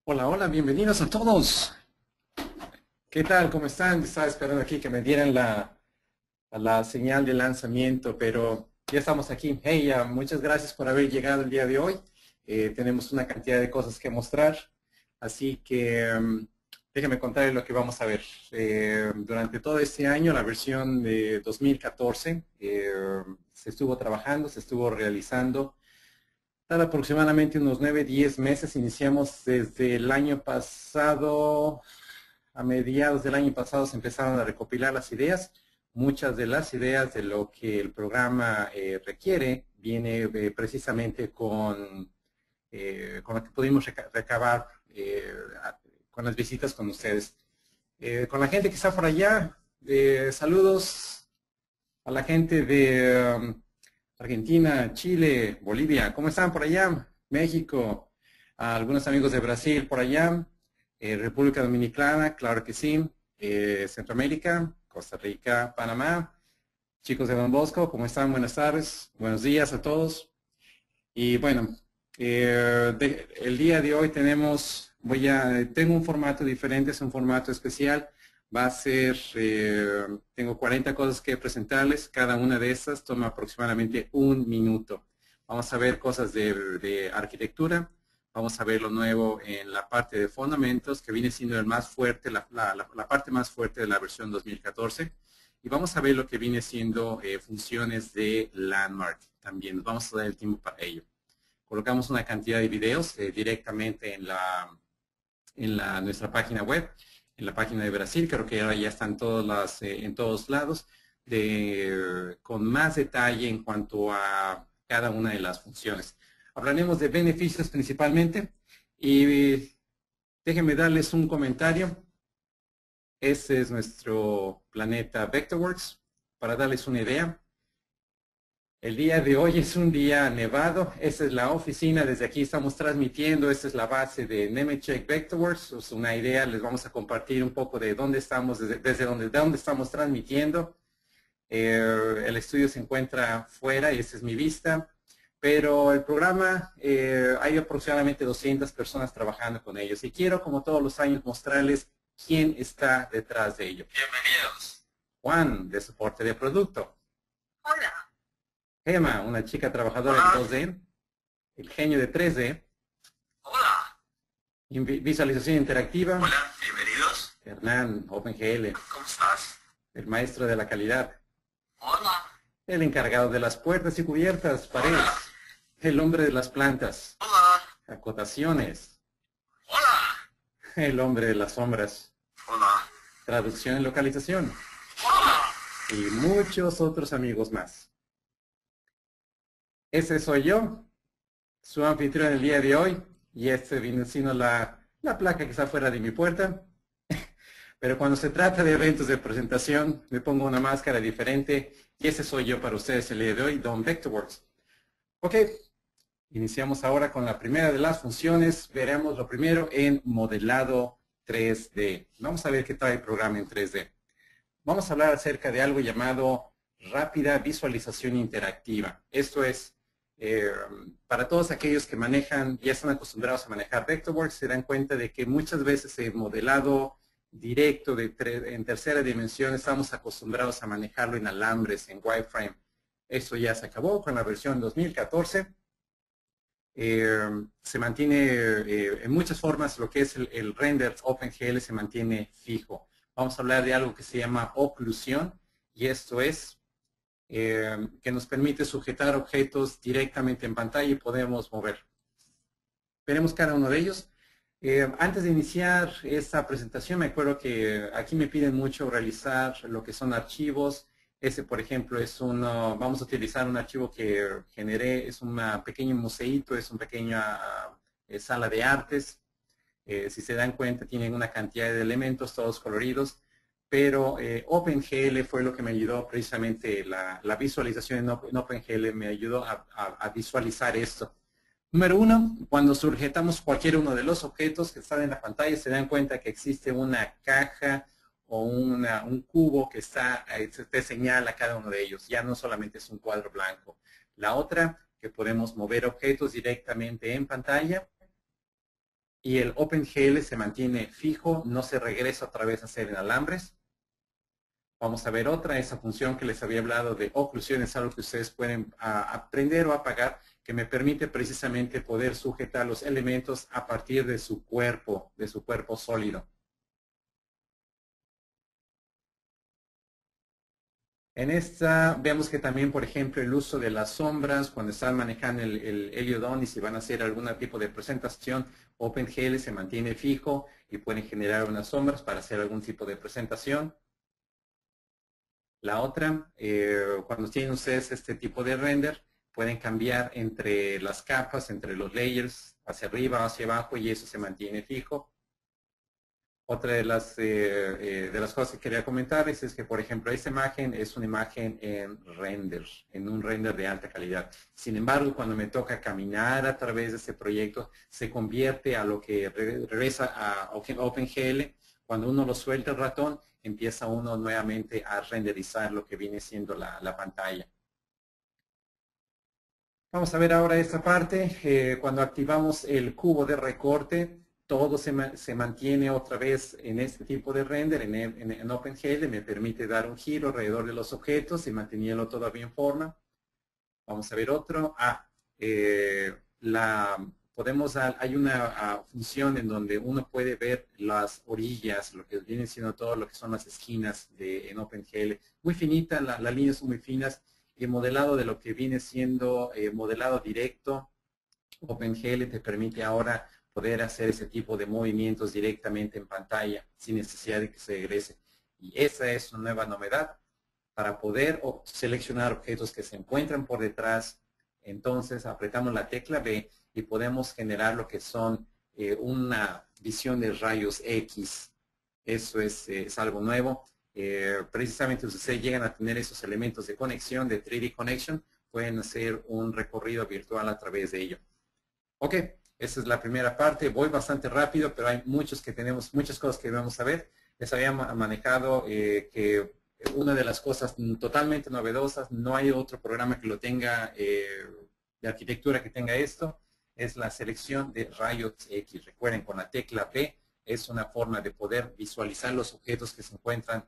Hola, hola, bienvenidos a todos. ¿Qué tal? ¿Cómo están? Estaba esperando aquí que me dieran la señal de lanzamiento, pero ya estamos aquí. Hey, muchas gracias por haber llegado el día de hoy. Tenemos una cantidad de cosas que mostrar, así que déjenme contarles lo que vamos a ver. Durante todo este año, la versión de 2014, se estuvo trabajando, se estuvo realizando. Tarda aproximadamente unos 9, 10 meses. Iniciamos desde el año pasado. A mediados del año pasado se empezaron a recopilar las ideas. Muchas de las ideas de lo que el programa requiere viene precisamente con lo que pudimos recabar con las visitas con ustedes. Con la gente que está por allá, saludos a la gente de Argentina, Chile, Bolivia. ¿Cómo están por allá? México, a algunos amigos de Brasil por allá, República Dominicana, claro que sí, Centroamérica, Costa Rica, Panamá. Chicos de Don Bosco, ¿cómo están? Buenas tardes, buenos días a todos. Y bueno, el día de hoy tengo un formato diferente, es un formato especial. Va a ser, tengo 40 cosas que presentarles, cada una de estas toma aproximadamente un minuto. Vamos a ver cosas de arquitectura, vamos a ver lo nuevo en la parte de fundamentos, que viene siendo el más fuerte, la parte más fuerte de la versión 2014. Y vamos a ver lo que viene siendo funciones de Landmark también. Nos vamos a dar el tiempo para ello. Colocamos una cantidad de videos directamente en nuestra página web, en la página de Brasil. Creo que ahora ya están en todos lados, con más detalle en cuanto a cada una de las funciones. Hablaremos de beneficios principalmente y déjenme darles un comentario. Este es nuestro planeta Vectorworks. Para darles una idea, el día de hoy es un día nevado. Esta es la oficina. Desde aquí estamos transmitiendo. Esta es la base de Nemetschek Vectorworks. Es una idea. Les vamos a compartir un poco de dónde estamos, desde dónde estamos transmitiendo. El estudio se encuentra fuera y esta es mi vista. Pero el programa, hay aproximadamente 200 personas trabajando con ellos. Y quiero, como todos los años, mostrarles quién está detrás de ello. Bienvenidos. Juan, de soporte de producto. Hola. Gema, una chica trabajadora en 2D. El genio de 3D. Hola. Visualización interactiva. Hola, bienvenidos. Hernán, OpenGL. ¿Cómo estás? El maestro de la calidad. Hola. El encargado de las puertas y cubiertas, paredes. Hola. El hombre de las plantas. Hola. Acotaciones. Hola. El hombre de las sombras. Hola. Traducción y localización. Hola. Y muchos otros amigos más. Ese soy yo, su anfitrión el día de hoy, y este viene siendo la placa que está fuera de mi puerta. Pero cuando se trata de eventos de presentación, me pongo una máscara diferente, y ese soy yo para ustedes el día de hoy, Don Vectorworks. Ok, iniciamos ahora con la primera de las funciones. Veremos lo primero en modelado 3D. Vamos a ver qué trae el programa en 3D. Vamos a hablar acerca de algo llamado rápida visualización interactiva. Esto es, para todos aquellos que ya están acostumbrados a manejar Vectorworks, se dan cuenta de que muchas veces el modelado directo en tercera dimensión estamos acostumbrados a manejarlo en alambres, en wireframe. Esto ya se acabó con la versión 2014. Se mantiene en muchas formas lo que es el render OpenGL se mantiene fijo. Vamos a hablar de algo que se llama oclusión, y esto es que nos permite sujetar objetos directamente en pantalla y podemos mover. Veremos cada uno de ellos. Antes de iniciar esta presentación, me acuerdo que aquí me piden mucho realizar lo que son archivos. Ese, por ejemplo, vamos a utilizar un archivo que generé, es un pequeño museíto, es una pequeña sala de artes. Si se dan cuenta, tienen una cantidad de elementos, todos coloridos, pero OpenGL fue lo que me ayudó precisamente, la visualización en OpenGL me ayudó a visualizar esto. Número uno, cuando sujetamos cualquier uno de los objetos que están en la pantalla, se dan cuenta que existe una caja o un cubo que te señala cada uno de ellos. Ya no solamente es un cuadro blanco. La otra, que podemos mover objetos directamente en pantalla. y el OpenGL se mantiene fijo, no se regresa otra vez a hacer en alambres. Vamos a ver otra, esa función que les había hablado de oclusión, es algo que ustedes pueden aprender o apagar, que me permite precisamente poder sujetar los elementos a partir de su cuerpo sólido. En esta vemos que también, por ejemplo, el uso de las sombras, cuando están manejando el Heliodon y si van a hacer algún tipo de presentación, OpenGL se mantiene fijo y pueden generar unas sombras para hacer algún tipo de presentación. La otra, cuando tienen ustedes este tipo de render, pueden cambiar entre las capas, entre los layers, hacia arriba, hacia abajo, y eso se mantiene fijo. Otra de las cosas que quería comentarles es que, por ejemplo, esta imagen es una imagen en un render de alta calidad. Sin embargo, cuando me toca caminar a través de este proyecto, se convierte a lo que regresa a OpenGL. Cuando uno lo suelta el ratón, empieza uno nuevamente a renderizar lo que viene siendo la pantalla. Vamos a ver ahora esta parte. Cuando activamos el cubo de recorte, todo se mantiene otra vez en este tipo de render, en OpenGL. Me permite dar un giro alrededor de los objetos y manteniendo todavía en forma. Vamos a ver otro. Hay una función en donde uno puede ver las orillas, lo que viene siendo todo lo que son las esquinas en OpenGL. Muy finita, las líneas son muy finas y el modelado de lo que viene siendo modelado directo. OpenGL te permite ahora poder hacer ese tipo de movimientos directamente en pantalla sin necesidad de que se regrese. Y esa es una nueva novedad para poder seleccionar objetos que se encuentran por detrás. Entonces apretamos la tecla B y podemos generar lo que son una visión de rayos X. Eso es algo nuevo. Precisamente si ustedes llegan a tener esos elementos de conexión, de 3D Connection, pueden hacer un recorrido virtual a través de ello. Ok, esa es la primera parte. Voy bastante rápido, pero hay muchas cosas que debemos saber. Les había manejado que una de las cosas totalmente novedosas, no hay otro programa que lo tenga, de arquitectura que tenga esto, es la selección de rayos X. Recuerden, con la tecla B es una forma de poder visualizar los objetos que se encuentran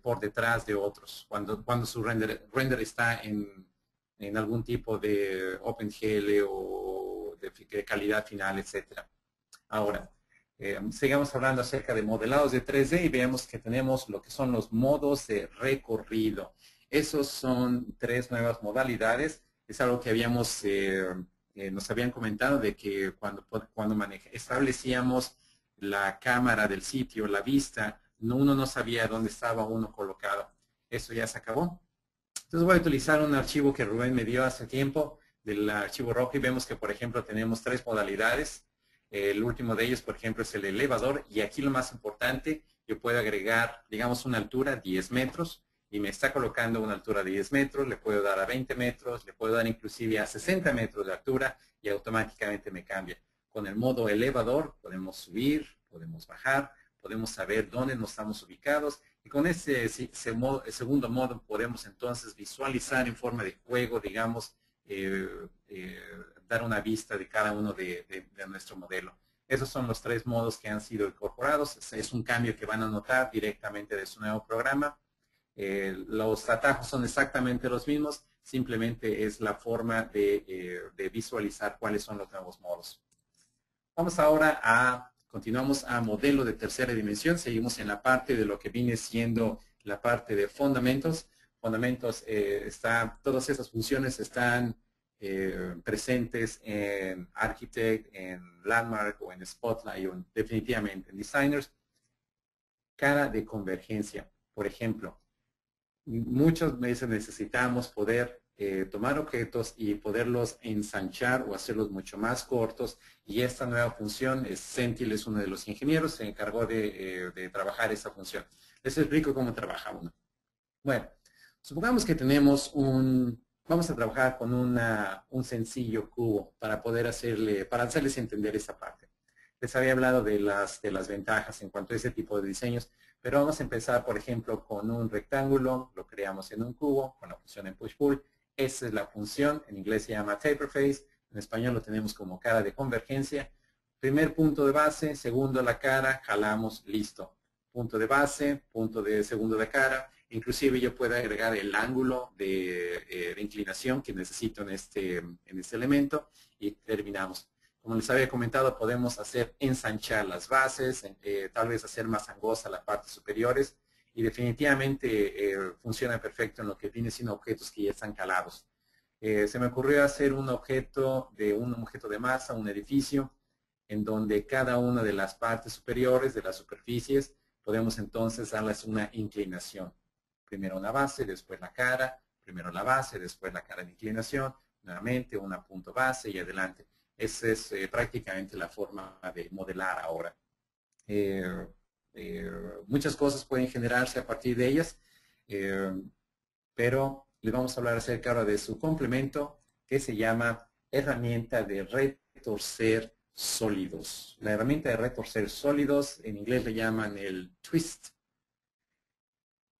por detrás de otros. Cuando su render está en algún tipo de OpenGL o de calidad final, etcétera. Ahora, sigamos hablando acerca de modelados de 3D y veamos que tenemos lo que son los modos de recorrido. Esos son tres nuevas modalidades. Es algo que nos habían comentado de que cuando establecíamos la cámara del sitio, la vista, uno no sabía dónde estaba uno colocado. Eso ya se acabó. Entonces voy a utilizar un archivo que Rubén me dio hace tiempo, del archivo rojo, y vemos que, por ejemplo, tenemos tres modalidades. El último de ellos, por ejemplo, es el elevador, y aquí lo más importante, yo puedo agregar, digamos, una altura 10 metros, y me está colocando una altura de 10 metros, le puedo dar a 20 metros, le puedo dar inclusive a 60 metros de altura, y automáticamente me cambia. Con el modo elevador podemos subir, podemos bajar, podemos saber dónde nos estamos ubicados, y con ese segundo modo podemos entonces visualizar en forma de juego, digamos, dar una vista de cada uno de nuestro modelo. Esos son los tres modos que han sido incorporados. Es un cambio que van a notar directamente de su nuevo programa. Los atajos son exactamente los mismos, simplemente es la forma de visualizar cuáles son los nuevos modos. Vamos ahora continuamos a modelo de tercera dimensión. Seguimos en la parte de lo que viene siendo la parte de fundamentos. Fundamentos, todas esas funciones están presentes en Architect, en Landmark o en Spotlight o definitivamente en Designers. Cara de convergencia, por ejemplo. Muchas veces necesitamos poder tomar objetos y poderlos ensanchar o hacerlos mucho más cortos, y esta nueva función, Sentil es uno de los ingenieros, se encargó de trabajar esa función. Les explico cómo trabaja uno. Bueno, supongamos que vamos a trabajar con un sencillo cubo para hacerles entender esta parte. Les había hablado de las ventajas en cuanto a ese tipo de diseños, pero vamos a empezar, por ejemplo, con un rectángulo, lo creamos en un cubo, con la función en push-pull. Esa es la función, en inglés se llama taper face, en español lo tenemos como cara de convergencia. primer punto de base, segundo la cara, jalamos, listo. Punto de base, punto de segundo de cara. Inclusive yo puedo agregar el ángulo de inclinación que necesito en este elemento y terminamos. Como les había comentado, podemos hacer ensanchar las bases, tal vez hacer más angosta las partes superiores y definitivamente funciona perfecto en lo que viene siendo objetos que ya están calados. Se me ocurrió hacer un objeto de masa, un edificio, en donde cada una de las partes superiores de las superficies podemos entonces darles una inclinación. Primero una base, después la cara, primero la base, después la cara de inclinación, nuevamente una punto base y adelante. Esa es prácticamente la forma de modelar ahora. Muchas cosas pueden generarse a partir de ellas, pero les vamos a hablar acerca ahora de su complemento que se llama herramienta de retorcer sólidos. La herramienta de retorcer sólidos, en inglés le llaman el twist.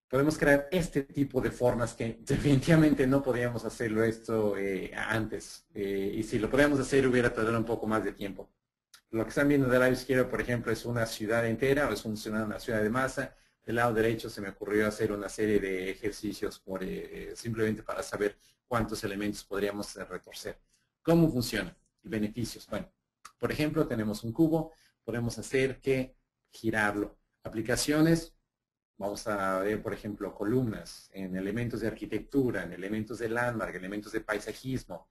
Podemos crear este tipo de formas que definitivamente no podíamos hacerlo esto antes. Y si lo podíamos hacer hubiera tardado un poco más de tiempo. Lo que están viendo del lado izquierdo, por ejemplo, es una ciudad entera o es una ciudad de masa. Del lado derecho se me ocurrió hacer una serie de ejercicios simplemente para saber cuántos elementos podríamos retorcer. ¿Cómo funciona? Beneficios. Bueno, por ejemplo, tenemos un cubo, podemos hacer que girarlo. Aplicaciones, vamos a ver, por ejemplo, columnas en elementos de arquitectura, en elementos de landmark, elementos de paisajismo.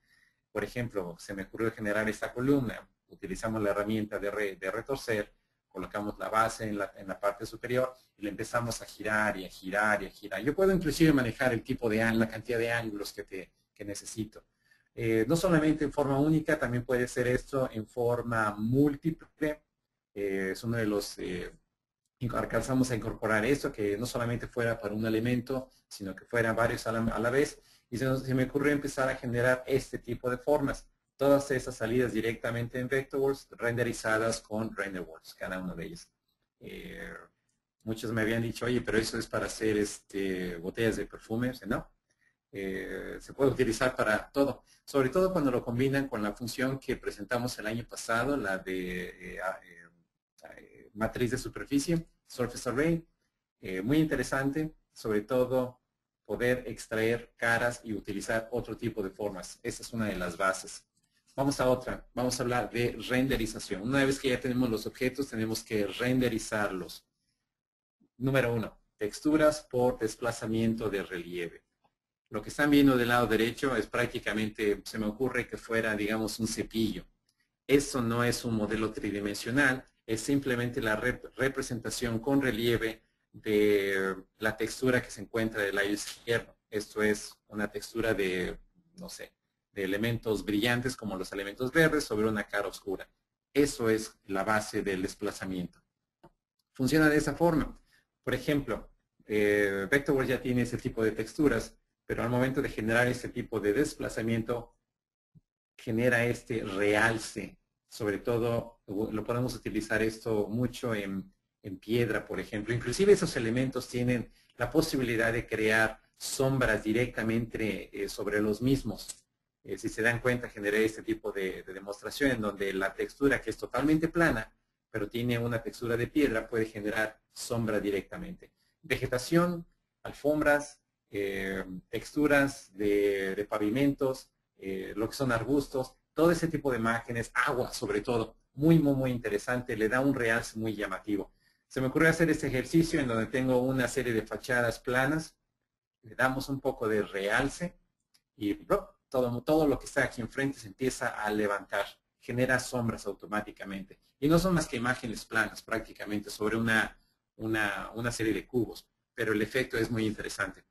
Por ejemplo, se me ocurrió generar esta columna. Utilizamos la herramienta de retorcer, colocamos la base en la parte superior y le empezamos a girar y a girar y a girar. Yo puedo inclusive manejar el tipo de la cantidad de ángulos que necesito. No solamente en forma única, también puede ser esto en forma múltiple. Es uno de los... alcanzamos a incorporar esto, que no solamente fuera para un elemento, sino que fueran varios a la vez. Y se me ocurrió empezar a generar este tipo de formas. Todas esas salidas directamente en Vectorworks, renderizadas con RenderWorks, cada una de ellas. Muchos me habían dicho, oye, pero eso es para hacer botellas de perfume. No, se puede utilizar para todo. Sobre todo cuando lo combinan con la función que presentamos el año pasado, la de matriz de superficie, Surface Array. Muy interesante, sobre todo poder extraer caras y utilizar otro tipo de formas. Esa es una de las bases. Vamos a otra. Vamos a hablar de renderización. Una vez que ya tenemos los objetos, tenemos que renderizarlos. Número 1. Texturas por desplazamiento de relieve. Lo que están viendo del lado derecho es prácticamente, se me ocurre que fuera, digamos, un cepillo. Eso no es un modelo tridimensional, es simplemente la representación con relieve de la textura que se encuentra del lado izquierdo. Esto es una textura de, no sé, de elementos brillantes como los elementos verdes sobre una cara oscura. Eso es la base del desplazamiento. Funciona de esa forma. Por ejemplo, Vectorworks ya tiene ese tipo de texturas, pero al momento de generar este tipo de desplazamiento, genera este realce. Sobre todo, lo podemos utilizar esto mucho en piedra, por ejemplo. Inclusive esos elementos tienen la posibilidad de crear sombras directamente sobre los mismos. Si se dan cuenta, generé este tipo de demostración en donde la textura, que es totalmente plana, pero tiene una textura de piedra, puede generar sombra directamente. Vegetación, alfombras, texturas de pavimentos, lo que son arbustos, todo ese tipo de imágenes, agua sobre todo, muy, muy, muy interesante, le da un realce muy llamativo. Se me ocurrió hacer este ejercicio en donde tengo una serie de fachadas planas, le damos un poco de realce y todo lo que está aquí enfrente se empieza a levantar, genera sombras automáticamente. Y no son más que imágenes planas prácticamente sobre una serie de cubos, pero el efecto es muy interesante.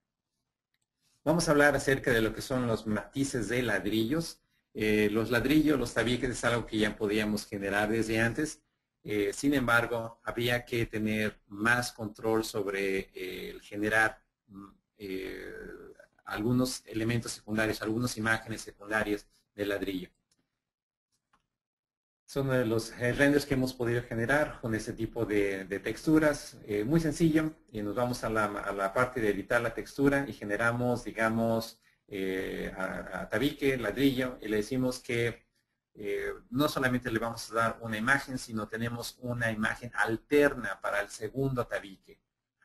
Vamos a hablar acerca de lo que son los matices de ladrillos. Los ladrillos, los tabiques es algo que ya podíamos generar desde antes. Sin embargo, había que tener más control sobre el generar algunos elementos secundarios, algunas imágenes secundarias de ladrillo. Son uno de los renders que hemos podido generar con este tipo de texturas. Muy sencillo. Y nos vamos a la parte de editar la textura y generamos, digamos, a tabique, ladrillo, y le decimos que no solamente le vamos a dar una imagen, sino tenemos una imagen alterna para el segundo tabique.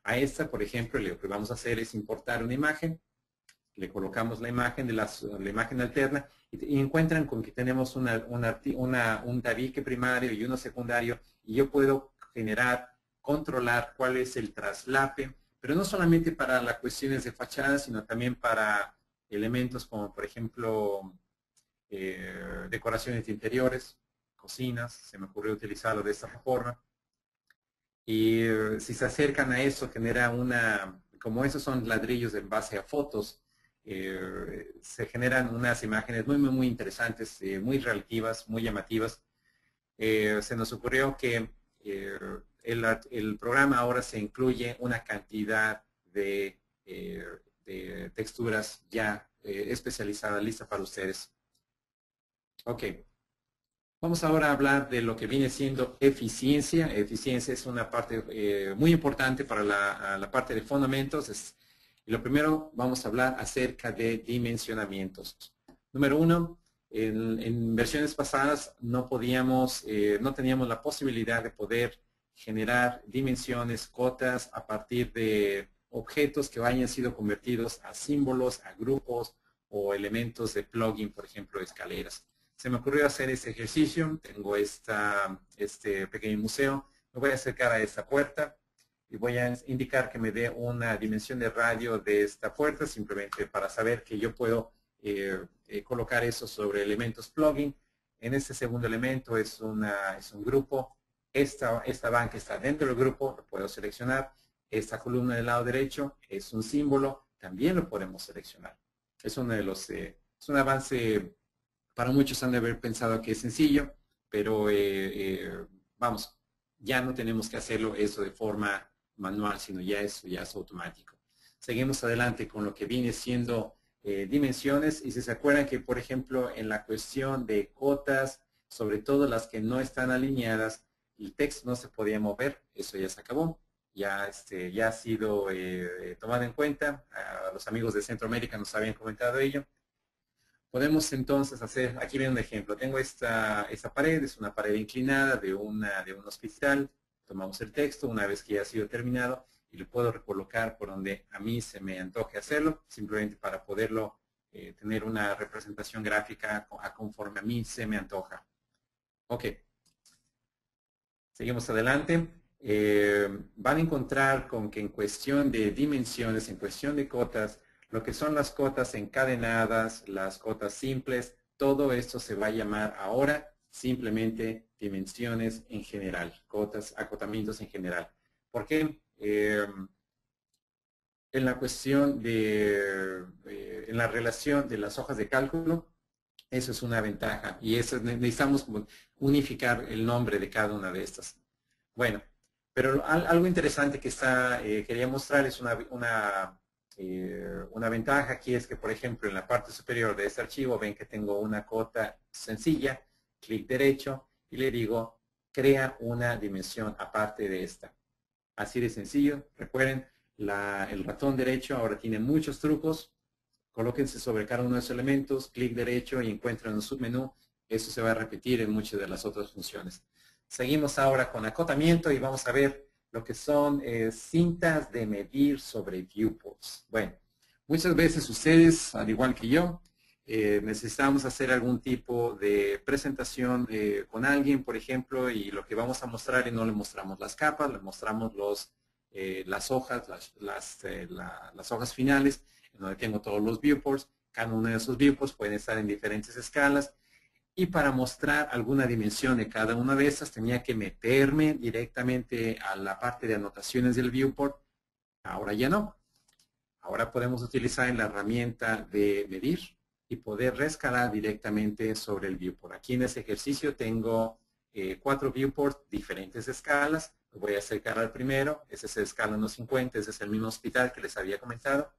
A esta, por ejemplo, lo que vamos a hacer es importar una imagen, le colocamos la imagen de la imagen alterna y encuentran con que tenemos un tabique primario y uno secundario, y yo puedo generar, controlar cuál es el traslape, pero no solamente para las cuestiones de fachada, sino también para elementos como, por ejemplo, decoraciones de interiores, cocinas. Se me ocurrió utilizarlo de esta forma. Y si se acercan a eso, genera como esos son ladrillos en base a fotos, se generan unas imágenes muy, muy, muy interesantes, muy relativas, muy llamativas. Se nos ocurrió que el programa ahora se incluye una cantidad de texturas ya especializadas, lista para ustedes. Ok. Vamos ahora a hablar de lo que viene siendo eficiencia. Eficiencia es una parte muy importante para la parte de fundamentos. Y lo primero, vamos a hablar acerca de dimensionamientos. Número uno, en versiones pasadas no teníamos la posibilidad de poder generar dimensiones, cotas a partir de objetos que hayan sido convertidos a símbolos, a grupos o elementos de plugin, por ejemplo, escaleras. Se me ocurrió hacer este ejercicio. Tengo este pequeño museo. Me voy a acercar a esta puerta y voy a indicar que me dé una dimensión de radio de esta puerta, simplemente para saber que yo puedo colocar eso sobre elementos plugin. En este segundo elemento es un grupo. Esta banca está dentro del grupo, lo puedo seleccionar. Esta columna del lado derecho es un símbolo, también lo podemos seleccionar. Es uno de los, es un avance. Para muchos han de haber pensado que es sencillo, pero vamos, ya no tenemos que hacerlo eso de forma manual, sino ya es automático. Seguimos adelante con lo que viene siendo dimensiones, y si se acuerdan que, por ejemplo, en la cuestión de cotas, sobre todo las que no están alineadas, el texto no se podía mover, eso ya se acabó, ya ha sido tomado en cuenta. Los amigos de Centroamérica nos habían comentado ello. Podemos entonces hacer, aquí viene un ejemplo, tengo esta pared, es una pared inclinada de un hospital. Tomamos el texto una vez que ya ha sido terminado y lo puedo recolocar por donde a mí se me antoje hacerlo, simplemente para poderlo tener una representación gráfica conforme a mí se me antoja. Ok, seguimos adelante. Van a encontrar con que en cuestión de dimensiones, en cuestión de cotas, lo que son las cotas encadenadas, las cotas simples, todo esto se va a llamar ahora simplemente dimensiones en general, cotas, acotamientos en general. ¿Por qué? En la cuestión en la relación de las hojas de cálculo, eso es una ventaja, y eso necesitamos unificar el nombre de cada una de estas. Bueno, pero algo interesante que quería mostrar es una ventaja aquí, es que, por ejemplo, en la parte superior de este archivo ven que tengo una cota sencilla, clic derecho y le digo crea una dimensión aparte de esta. Así de sencillo. Recuerden, el ratón derecho ahora tiene muchos trucos. Colóquense sobre cada uno de esos elementos, clic derecho y encuentran un submenú. Eso se va a repetir en muchas de las otras funciones. Seguimos ahora con acotamiento y vamos a ver lo que son cintas de medir sobre viewports. Bueno, muchas veces ustedes, al igual que yo, necesitamos hacer algún tipo de presentación con alguien, por ejemplo, y lo que vamos a mostrar, y no le mostramos las capas, le mostramos las hojas, las hojas finales, en donde tengo todos los viewports. Cada uno de esos viewports pueden estar en diferentes escalas. Y para mostrar alguna dimensión de cada una de estas tenía que meterme directamente a la parte de anotaciones del viewport. Ahora ya no. Ahora podemos utilizar la herramienta de medir y poder rescalar directamente sobre el viewport. Aquí en este ejercicio tengo 4 viewports, diferentes escalas. Lo voy a acercar al primero. Ese es el escala 1.50, ese es el mismo hospital que les había comentado.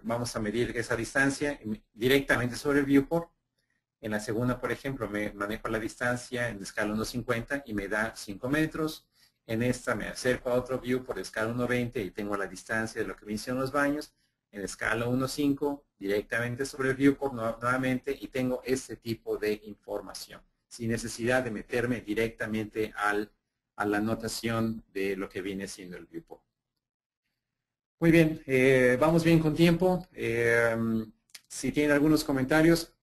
Vamos a medir esa distancia directamente sobre el viewport. En la segunda, por ejemplo, me manejo la distancia en escala 1.50 y me da 5 metros. En esta me acerco a otro view por escala 1.20 y tengo la distancia de lo que me hicieron los baños. en escala 1:5 directamente sobre el viewport nuevamente y tengo este tipo de información sin necesidad de meterme directamente a la anotación de lo que viene siendo el viewport. Muy bien, vamos bien con tiempo. Si tienen algunos comentarios,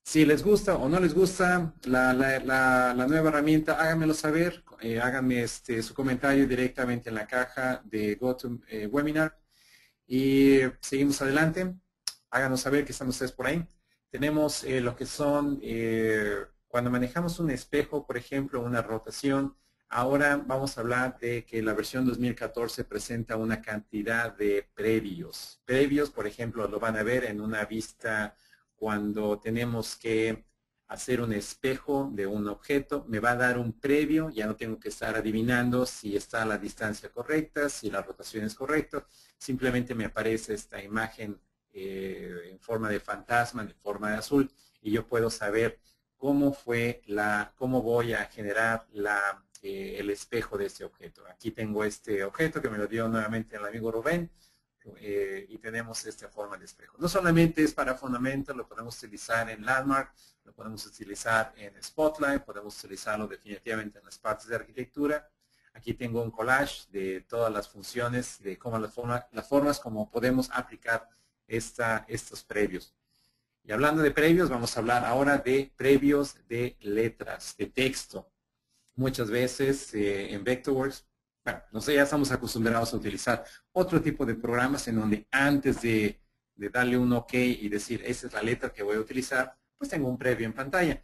si les gusta o no les gusta la nueva herramienta, háganmelo saber. Háganme su comentario directamente en la caja de GoToWebinar. Y seguimos adelante. Háganos saber que están ustedes por ahí. Tenemos lo que son, cuando manejamos un espejo, por ejemplo, una rotación. Ahora vamos a hablar de que la versión 2014 presenta una cantidad de previos. Previos, por ejemplo, lo van a ver en una vista cuando tenemos que hacer un espejo de un objeto. Me va a dar un previo, ya no tengo que estar adivinando si está a la distancia correcta, si la rotación es correcta. Simplemente me aparece esta imagen en forma de fantasma, en forma de azul, y yo puedo saber cómo voy a generar el espejo de este objeto. Aquí tengo este objeto que me lo dio nuevamente el amigo Rubén, y tenemos esta forma de espejo. No solamente es para fundamento, lo podemos utilizar en Landmark, lo podemos utilizar en Spotlight, podemos utilizarlo definitivamente en las partes de arquitectura. Aquí tengo un collage de todas las funciones, de cómo las formas como podemos aplicar estos previos. Y hablando de previos, vamos a hablar ahora de previos de letras, de texto. Muchas veces en Vectorworks, bueno, no sé, ya estamos acostumbrados a utilizar otro tipo de programas en donde antes de darle un OK y decir, esa es la letra que voy a utilizar, pues tengo un previo en pantalla.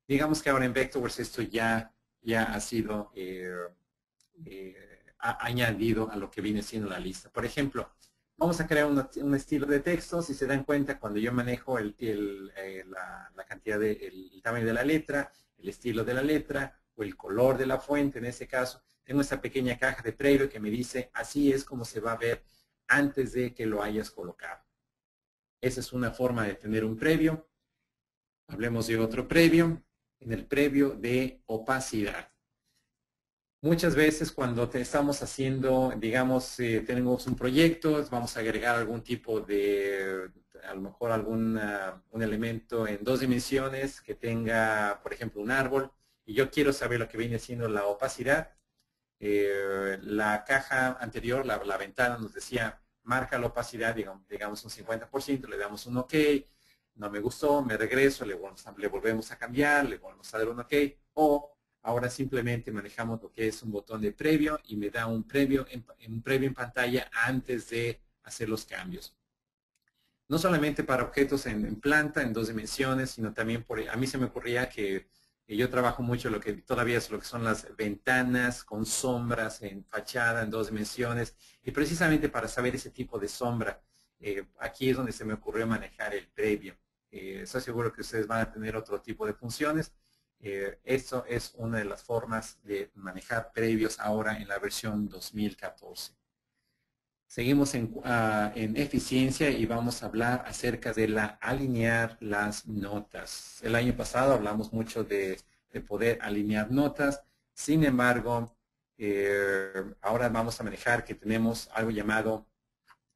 Digamos que ahora en Vectorworks esto ya ha sido añadido a lo que viene siendo la lista. Por ejemplo, vamos a crear un estilo de texto. Si se dan cuenta, cuando yo manejo la cantidad el tamaño de la letra, el estilo de la letra o el color de la fuente, en ese caso, tengo esta pequeña caja de previo que me dice, así es como se va a ver antes de que lo hayas colocado. Esa es una forma de tener un previo. Hablemos de otro previo, en el previo de opacidad. Muchas veces cuando estamos haciendo, digamos, tenemos un proyecto, vamos a agregar algún tipo de, a lo mejor un elemento en 2 dimensiones que tenga, por ejemplo, un árbol, y yo quiero saber lo que viene siendo la opacidad. La caja anterior, la ventana nos decía, marca la opacidad, digamos un 50%, le damos un OK, no me gustó, me regreso, le volvemos a cambiar, le volvemos a dar un OK, o ahora simplemente manejamos lo que es un botón de previo y me da un previo en pantalla antes de hacer los cambios. No solamente para objetos en planta, en 2 dimensiones, sino también a mí se me ocurría que yo trabajo mucho lo que todavía es lo que son las ventanas con sombras en fachada en 2 dimensiones, y precisamente para saber ese tipo de sombra, aquí es donde se me ocurrió manejar el previo. Estoy seguro que ustedes van a tener otro tipo de funciones. Esto es una de las formas de manejar previos ahora en la versión 2014. Seguimos en eficiencia y vamos a hablar acerca de alinear las notas. El año pasado hablamos mucho de poder alinear notas. Sin embargo, ahora vamos a manejar que tenemos algo llamado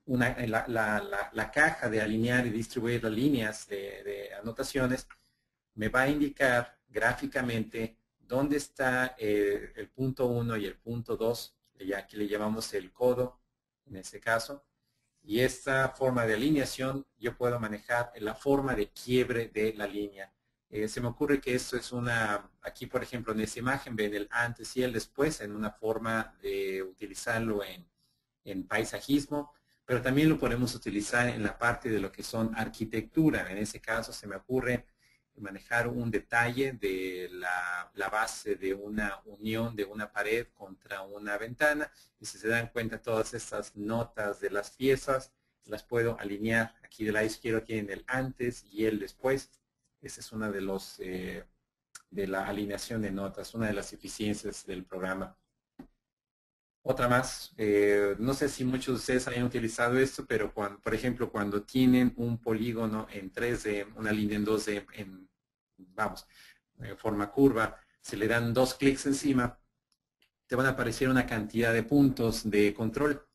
la caja de alinear y distribuir las líneas de anotaciones. Me va a indicar gráficamente dónde está el punto 1 y el punto 2, ya que le llamamos el codo en este caso, y esta forma de alineación yo puedo manejar la forma de quiebre de la línea. Se me ocurre que esto es aquí por ejemplo en esta imagen ven el antes y el después en una forma de utilizarlo en paisajismo, pero también lo podemos utilizar en la parte de lo que son arquitectura. En ese caso se me ocurre manejar un detalle de la base de una unión de una pared contra una ventana, y si se dan cuenta todas estas notas de las piezas las puedo alinear. Aquí del lado izquierdo tienen el antes y el después. Esa es una de la alineación de notas, una de las eficiencias del programa. Otra más, no sé si muchos de ustedes hayan utilizado esto, pero por ejemplo, cuando tienen un polígono en 3D, una línea en 2D, en forma curva, se le dan 2 clics encima, te van a aparecer una cantidad de puntos de control.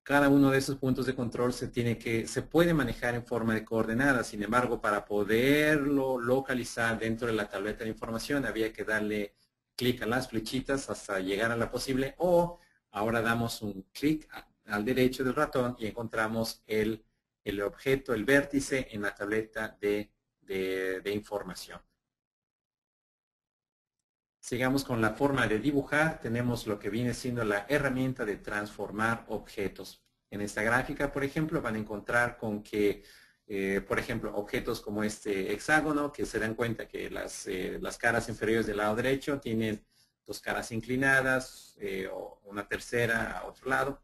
cada uno de esos puntos de control se puede manejar en forma de coordenadas. Sin embargo, para poderlo localizar dentro de la tableta de información, había que darle clic a las flechitas hasta llegar a la posible, o ahora damos un clic al derecho del ratón y encontramos el objeto, el vértice en la tableta de información. Sigamos con la forma de dibujar. Tenemos lo que viene siendo la herramienta de transformar objetos. En esta gráfica, por ejemplo, van a encontrar con que, por ejemplo, objetos como este hexágono, que se dan cuenta que las caras inferiores del lado derecho tienen dos caras inclinadas, o una tercera a otro lado.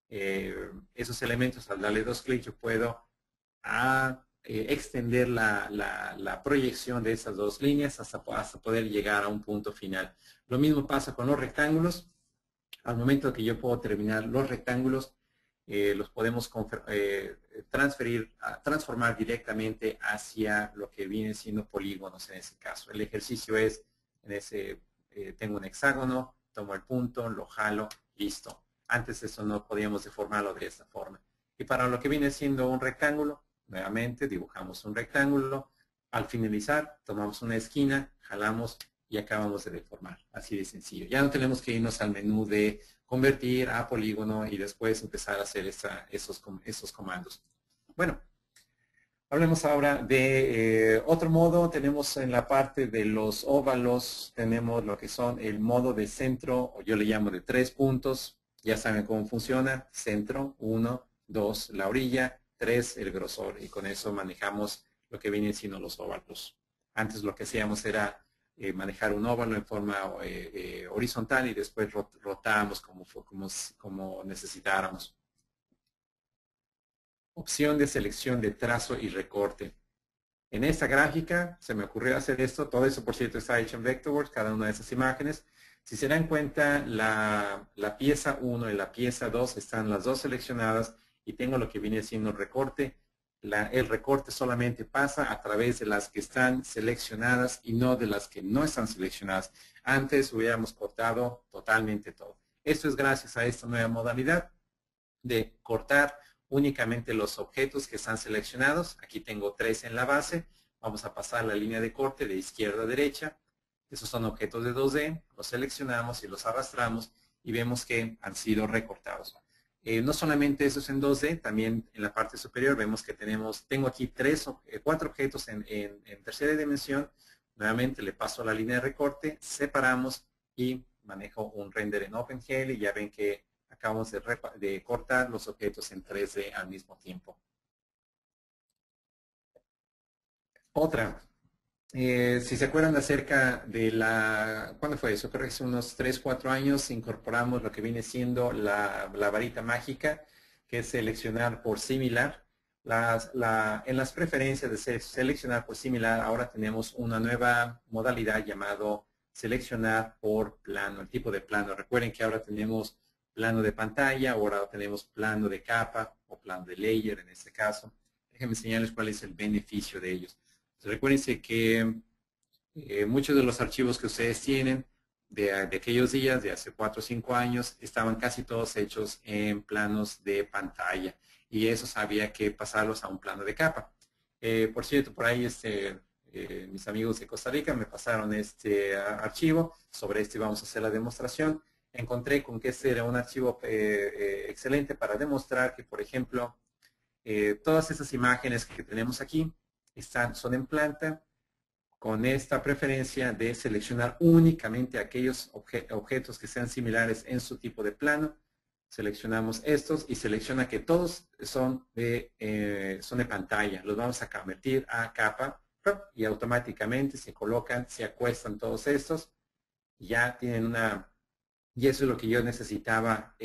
Esos elementos, al darle dos clics, yo puedo extender la proyección de esas dos líneas hasta poder llegar a un punto final. Lo mismo pasa con los rectángulos. Al momento que yo puedo terminar los rectángulos, los podemos transformar directamente hacia lo que viene siendo polígonos en ese caso. El ejercicio es, tengo un hexágono, tomo el punto, lo jalo, listo. Antes eso no podíamos deformarlo de esta forma. Y para lo que viene siendo un rectángulo, nuevamente dibujamos un rectángulo. Al finalizar, tomamos una esquina, jalamos y acabamos de deformar. Así de sencillo. Ya no tenemos que irnos al menú de convertir a polígono y después empezar a hacer esos comandos. Bueno, hablemos ahora de otro modo. Tenemos en la parte de los óvalos, tenemos lo que son el modo de centro, o yo le llamo de 3 puntos. Ya saben cómo funciona. Centro, 1, 2, la orilla, 3, el grosor. Y con eso manejamos lo que vienen siendo los óvalos. Antes lo que hacíamos era manejar un óvalo en forma horizontal y después rotábamos como necesitáramos. Opción de selección de trazo y recorte. En esta gráfica se me ocurrió hacer esto. Todo eso, por cierto, está hecho en Vectorworks, cada una de esas imágenes. Si se dan cuenta, la pieza 1 y la pieza 2 están las dos seleccionadas y tengo lo que viene siendo el recorte. El recorte solamente pasa a través de las que están seleccionadas y no de las que no están seleccionadas. Antes hubiéramos cortado totalmente todo. Esto es gracias a esta nueva modalidad de cortar únicamente los objetos que están seleccionados. Aquí tengo 3 en la base. Vamos a pasar la línea de corte de izquierda a derecha. Esos son objetos de 2D. Los seleccionamos y los arrastramos y vemos que han sido recortados. No solamente eso es en 2D, también en la parte superior vemos que tengo aquí 4 objetos en tercera dimensión. Nuevamente le paso a la línea de recorte, separamos y manejo un render en OpenGL y ya ven que acabamos de cortar los objetos en 3D al mismo tiempo. Otra, si se acuerdan acerca de ¿cuándo fue eso? Creo que hace unos 3, 4 años incorporamos lo que viene siendo la varita mágica, que es seleccionar por similar. En las preferencias de seleccionar por similar, ahora tenemos una nueva modalidad llamado seleccionar por plano, el tipo de plano. Recuerden que ahora tenemos plano de pantalla, ahora tenemos plano de capa o plano de layer en este caso. Déjenme enseñarles cuál es el beneficio de ellos. Recuérdense que muchos de los archivos que ustedes tienen de aquellos días, de hace 4 o 5 años, estaban casi todos hechos en planos de pantalla y esos había que pasarlos a un plano de capa. Por cierto, por ahí mis amigos de Costa Rica me pasaron este archivo. Sobre este vamos a hacer la demostración. Encontré con que este era un archivo excelente para demostrar que, por ejemplo, todas esas imágenes que tenemos aquí son en planta, con esta preferencia de seleccionar únicamente aquellos objetos que sean similares en su tipo de plano. Seleccionamos estos y selecciona que todos son de pantalla. Los vamos a convertir a capa y automáticamente se colocan, se acuestan todos estos. Ya tienen y eso es lo que yo necesitaba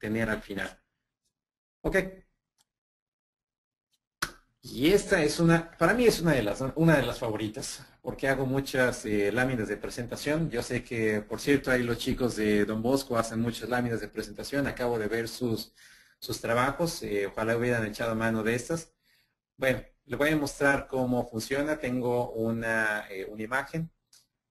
tener al final. Ok. Y esta es para mí es una de las favoritas, porque hago muchas láminas de presentación. Yo sé que, por cierto, ahí los chicos de Don Bosco hacen muchas láminas de presentación. Acabo de ver sus trabajos. Ojalá hubieran echado mano de estas. Bueno, les voy a mostrar cómo funciona. Tengo una imagen.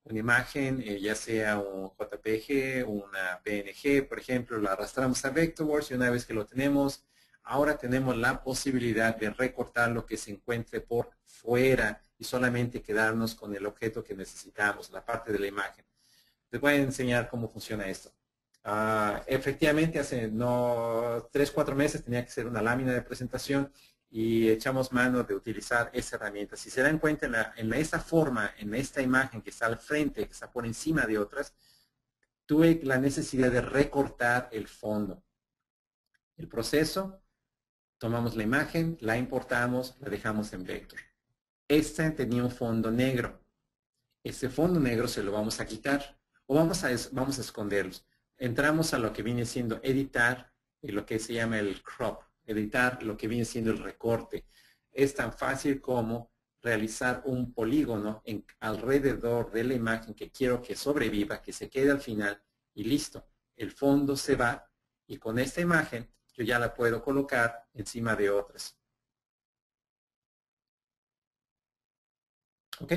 una imagen, ya sea un JPG, una PNG, por ejemplo, la arrastramos a Vectorworks y una vez que lo tenemos, ahora tenemos la posibilidad de recortar lo que se encuentre por fuera y solamente quedarnos con el objeto que necesitamos, la parte de la imagen. Les voy a enseñar cómo funciona esto. Efectivamente, hace no 3, 4 meses tenía que ser una lámina de presentación y echamos mano de utilizar esa herramienta. Si se dan cuenta, esta forma, en esta imagen que está al frente, que está por encima de otras, tuve la necesidad de recortar el fondo. El proceso, tomamos la imagen, la importamos, la dejamos en vector. Esta tenía un fondo negro. Este fondo negro se lo vamos a quitar o vamos a esconderlos. Entramos a lo que viene siendo editar y lo que se llama el crop, editar lo que viene siendo el recorte. Es tan fácil como realizar un polígono alrededor de la imagen que quiero que sobreviva, que se quede al final y listo. El fondo se va y con esta imagen yo ya la puedo colocar encima de otras. ¿Ok?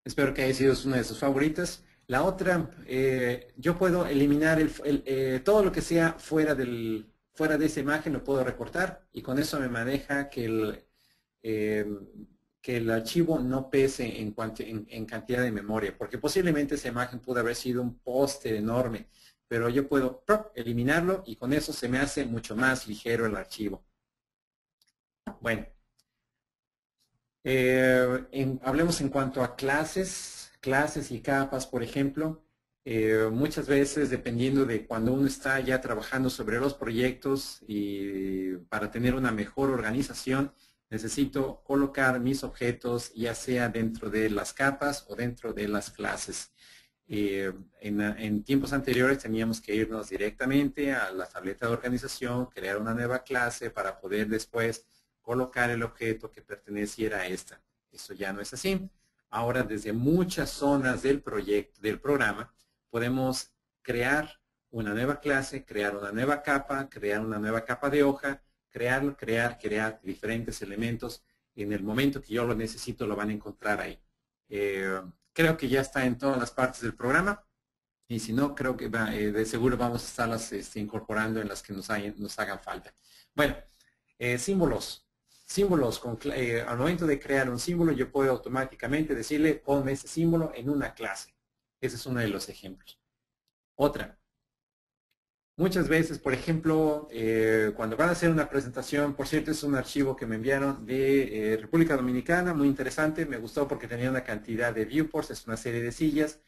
Espero que haya sido una de sus favoritas. La otra, yo puedo eliminar todo lo que sea fuera de esa imagen, lo puedo recortar y con eso me maneja eh, que el archivo no pese en cantidad de memoria, porque posiblemente esa imagen pudo haber sido un póster enorme, pero yo puedo eliminarlo y con eso se me hace mucho más ligero el archivo. Bueno. Hablemos en cuanto a clases y capas, por ejemplo. Muchas veces, dependiendo de cuando uno está ya trabajando sobre los proyectos y para tener una mejor organización, necesito colocar mis objetos ya sea dentro de las capas o dentro de las clases. En tiempos anteriores teníamos que irnos directamente a la tableta de organización, crear una nueva clase para poder después colocar el objeto que perteneciera a esta. Eso ya no es así. Ahora, desde muchas zonas del proyecto, del programa, podemos crear una nueva clase, crear una nueva capa de hoja, crear diferentes elementos. En el momento que yo lo necesito, lo van a encontrar ahí. Creo que ya está en todas las partes del programa. Y si no, creo que de seguro vamos a estarlas incorporando en las que nos hagan falta. Bueno, símbolos. Símbolos, al momento de crear un símbolo, yo puedo automáticamente decirle, ponme ese símbolo en una clase. Ese es uno de los ejemplos. Otra. Muchas veces, por ejemplo, cuando van a hacer una presentación, por cierto, es un archivo que me enviaron de República Dominicana, muy interesante, me gustó porque tenía una cantidad de viewports, es una serie de sillas.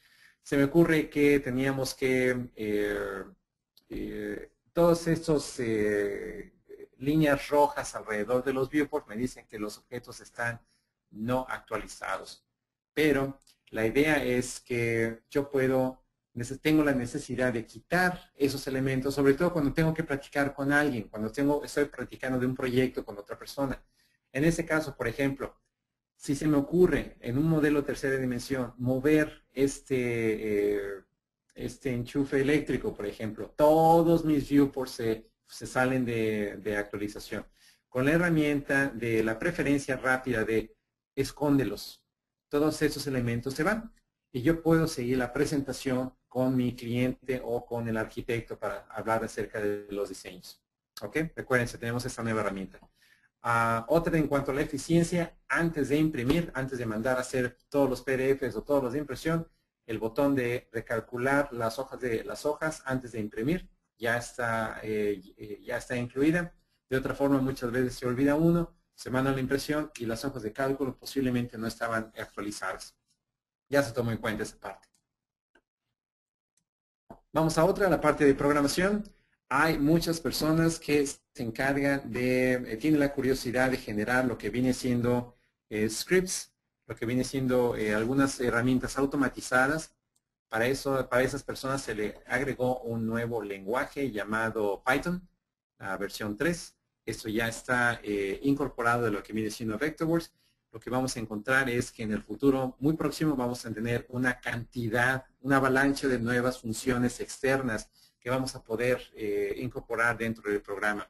Se me ocurre que teníamos que todos estos líneas rojas alrededor de los viewports me dicen que los objetos están no actualizados. Pero la idea es que yo tengo la necesidad de quitar esos elementos, sobre todo cuando tengo que practicar con alguien, cuando estoy practicando de un proyecto con otra persona. En ese caso, por ejemplo, si se me ocurre en un modelo tercera dimensión mover este enchufe eléctrico, por ejemplo, todos mis viewports se salen de actualización. Con la herramienta de la preferencia rápida de escóndelos, todos esos elementos se van y yo puedo seguir la presentación con mi cliente o con el arquitecto para hablar acerca de los diseños. ¿Ok? Recuérdense, tenemos esta nueva herramienta. Otra en cuanto a la eficiencia, antes de imprimir, antes de mandar a hacer todos los PDFs o todos los de impresión, el botón de recalcular las hojas antes de imprimir ya está incluida. De otra forma, muchas veces se olvida uno, se manda la impresión y las hojas de cálculo posiblemente no estaban actualizadas. Ya se tomó en cuenta esa parte. Vamos a otra, la parte de programación. Hay muchas personas que se encargan tienen la curiosidad de generar lo que viene siendo scripts, lo que viene siendo algunas herramientas automatizadas. Para esas personas se le agregó un nuevo lenguaje llamado Python, la versión 3. Esto ya está incorporado de lo que viene siendo Vectorworks. Lo que vamos a encontrar es que en el futuro muy próximo vamos a tener una avalancha de nuevas funciones externas que vamos a poder incorporar dentro del programa.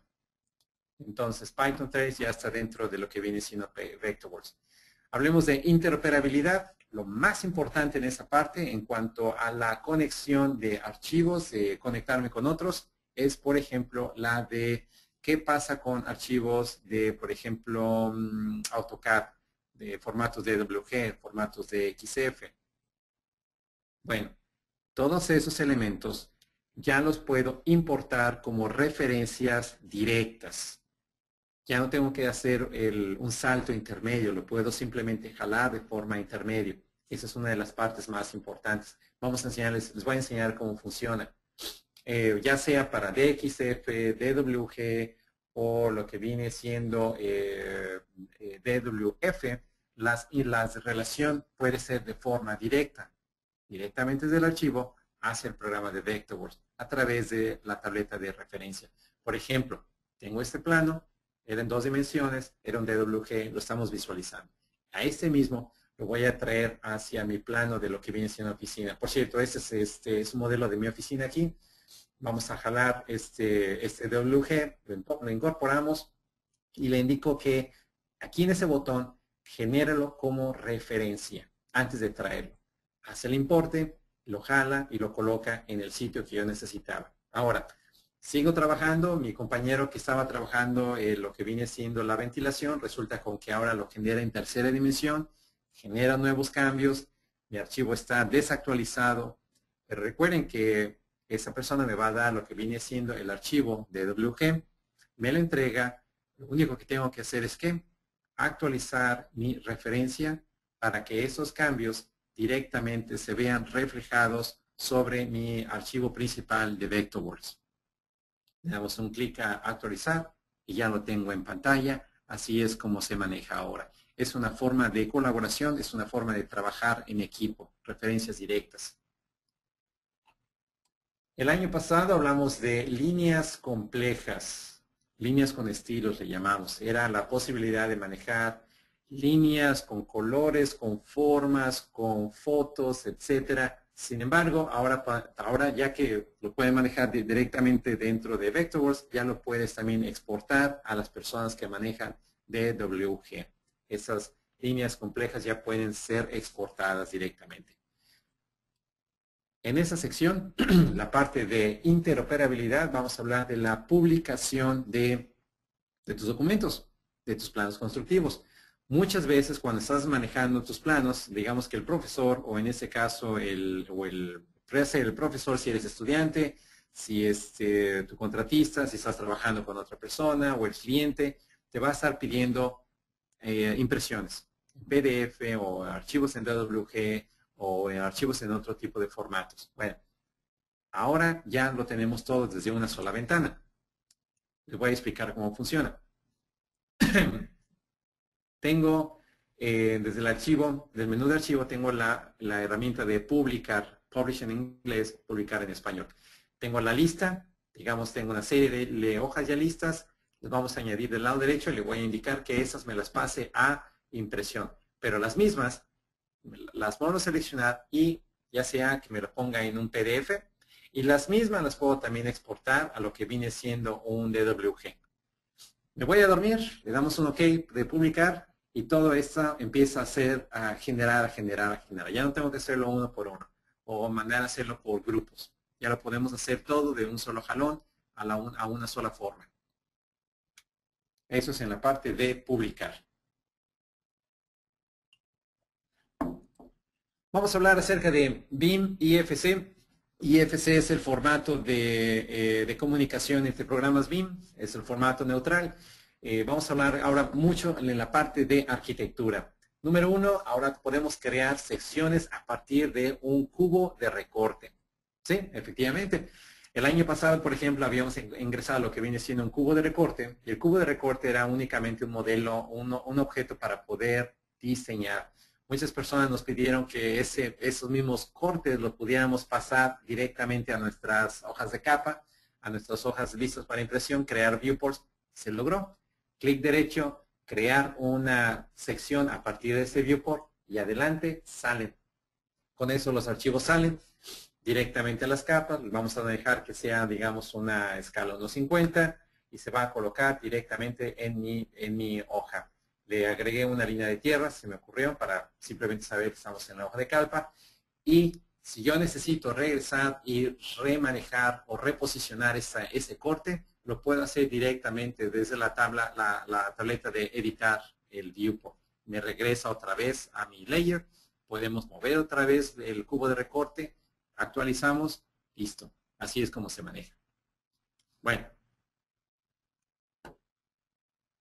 Entonces, Python 3 ya está dentro de lo que viene siendo Vectorworks. Hablemos de interoperabilidad. Lo más importante en esa parte, en cuanto a la conexión de archivos, de conectarme con otros, es, por ejemplo, la de qué pasa con archivos de, por ejemplo, AutoCAD, de formatos de DWG, formatos de XF. Bueno, todos esos elementos ya los puedo importar como referencias directas. Ya no tengo que hacer un salto intermedio, lo puedo simplemente jalar de forma intermedia. Esa es una de las partes más importantes. Vamos a enseñarles, les voy a enseñar cómo funciona. Ya sea para DXF, DWG o lo que viene siendo DWF, la relación puede ser de forma directa, directamente desde el archivo hacia el programa de Vectorworks a través de la tableta de referencia. Por ejemplo, tengo este plano, era en 2 dimensiones, era un DWG, lo estamos visualizando. A este mismo lo voy a traer hacia mi plano de lo que viene siendo oficina. Por cierto, este es un modelo de mi oficina aquí. Vamos a jalar este DWG, lo incorporamos y le indico que aquí en ese botón, genéralo como referencia antes de traerlo. Hace el importe, lo jala y lo coloca en el sitio que yo necesitaba. Ahora, sigo trabajando, mi compañero que estaba trabajando lo que viene siendo la ventilación, resulta con que ahora lo genera en tercera dimensión, genera nuevos cambios, mi archivo está desactualizado, pero recuerden que esa persona me va a dar lo que viene siendo el archivo de WG, me lo entrega, lo único que tengo que hacer es que actualizar mi referencia para que esos cambios directamente se vean reflejados sobre mi archivo principal de Vectorworks. Le damos un clic a actualizar y ya lo tengo en pantalla. Así es como se maneja ahora. Es una forma de colaboración, es una forma de trabajar en equipo, referencias directas. El año pasado hablamos de líneas complejas, líneas con estilos le llamamos. Era la posibilidad de manejar líneas con colores, con formas, con fotos, etcétera. Sin embargo, ahora ya que lo pueden manejar directamente dentro de Vectorworks, ya lo puedes también exportar a las personas que manejan DWG. Esas líneas complejas ya pueden ser exportadas directamente. En esa sección, la parte de interoperabilidad, vamos a hablar de la publicación de tus documentos, de tus planos constructivos. Muchas veces cuando estás manejando tus planos, digamos que el profesor, o en este caso puede ser el profesor si eres estudiante, si es tu contratista, si estás trabajando con otra persona, o el cliente, te va a estar pidiendo impresiones, PDF o archivos en DWG, o en archivos en otro tipo de formatos. Bueno, ahora ya lo tenemos todo desde una sola ventana. Les voy a explicar cómo funciona. Tengo desde el archivo, del menú de archivo, tengo la herramienta de publicar, publish en inglés, publicar en español. Tengo la lista, digamos, tengo una serie de hojas ya listas, les vamos a añadir del lado derecho y le voy a indicar que esas me las pase a impresión. Pero las mismas las puedo seleccionar y ya sea que me lo ponga en un PDF y las mismas las puedo también exportar a lo que viene siendo un DWG. Me voy a dormir, le damos un OK de publicar y todo esto empieza a generar. Ya no tengo que hacerlo uno por uno o mandar a hacerlo por grupos. Ya lo podemos hacer todo de un solo jalón a una sola forma. Eso es en la parte de publicar. Vamos a hablar acerca de BIM IFC. IFC es el formato de comunicación entre programas BIM, es el formato neutral. Vamos a hablar ahora mucho en la parte de arquitectura. Número 1, ahora podemos crear secciones a partir de un cubo de recorte. Sí, efectivamente. El año pasado, por ejemplo, habíamos ingresado lo que viene siendo un cubo de recorte, y el cubo de recorte era únicamente un modelo, un objeto para poder diseñar. Muchas personas nos pidieron que esos mismos cortes los pudiéramos pasar directamente a nuestras hojas de capa, a nuestras hojas listas para impresión, crear viewports. Se logró. Clic derecho, crear una sección a partir de ese viewport y adelante salen. Con eso los archivos salen directamente a las capas. Vamos a dejar que sea, digamos, una escala 1.50 y se va a colocar directamente en mi hoja. le agregué una línea de tierra, se me ocurrió, para simplemente saber que estamos en la hoja de calpa. Y si yo necesito regresar y remanejar o reposicionar ese corte, lo puedo hacer directamente desde la tabla, la tableta de editar el viewport. Me regresa otra vez a mi layer, podemos mover otra vez el cubo de recorte, actualizamos, listo. Así es como se maneja. Bueno,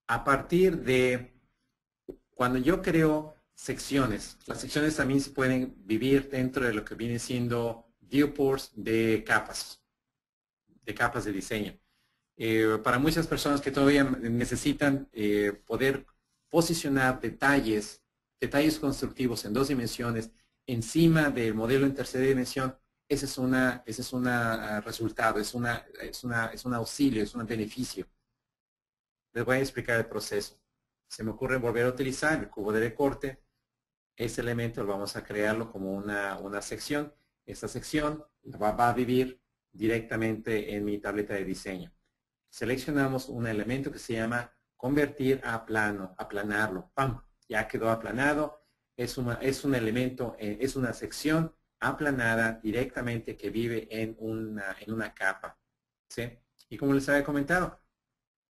a partir de cuando yo creo secciones, las secciones también se pueden vivir dentro de lo que viene siendo viewports de capas de diseño. Para muchas personas que todavía necesitan poder posicionar detalles constructivos en 2 dimensiones encima del modelo en tercera dimensión, ese es un resultado, es un auxilio, es un beneficio. Les voy a explicar el proceso. Se me ocurre volver a utilizar el cubo de recorte. Este elemento lo vamos a crearlo como una sección. Esta sección va a vivir directamente en mi tableta de diseño. Seleccionamos un elemento que se llama convertir a plano, aplanarlo. ¡Pam! Ya quedó aplanado. Es un elemento, es una sección aplanada directamente que vive en una capa. ¿Sí? Y como les había comentado,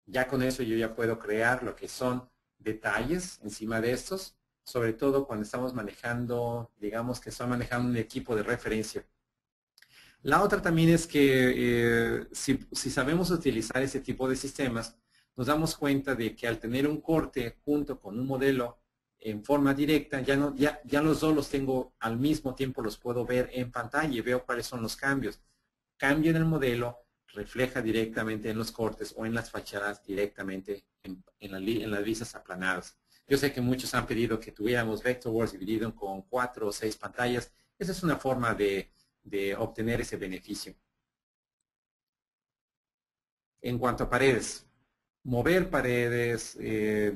ya con eso yo ya puedo crear lo que son detalles encima de estos, sobre todo cuando estamos manejando, digamos que estamos manejando un equipo de referencia. La otra también es que si sabemos utilizar ese tipo de sistemas, nos damos cuenta de que al tener un corte junto con un modelo en forma directa, ya los dos los tengo al mismo tiempo, los puedo ver en pantalla y veo cuáles son los cambios. Cambio en el modelo, refleja directamente en los cortes o en las fachadas directamente en las vistas aplanadas. Yo sé que muchos han pedido que tuviéramos Vectorworks dividido con 4 o 6 pantallas. Esa es una forma de obtener ese beneficio. En cuanto a paredes, mover paredes,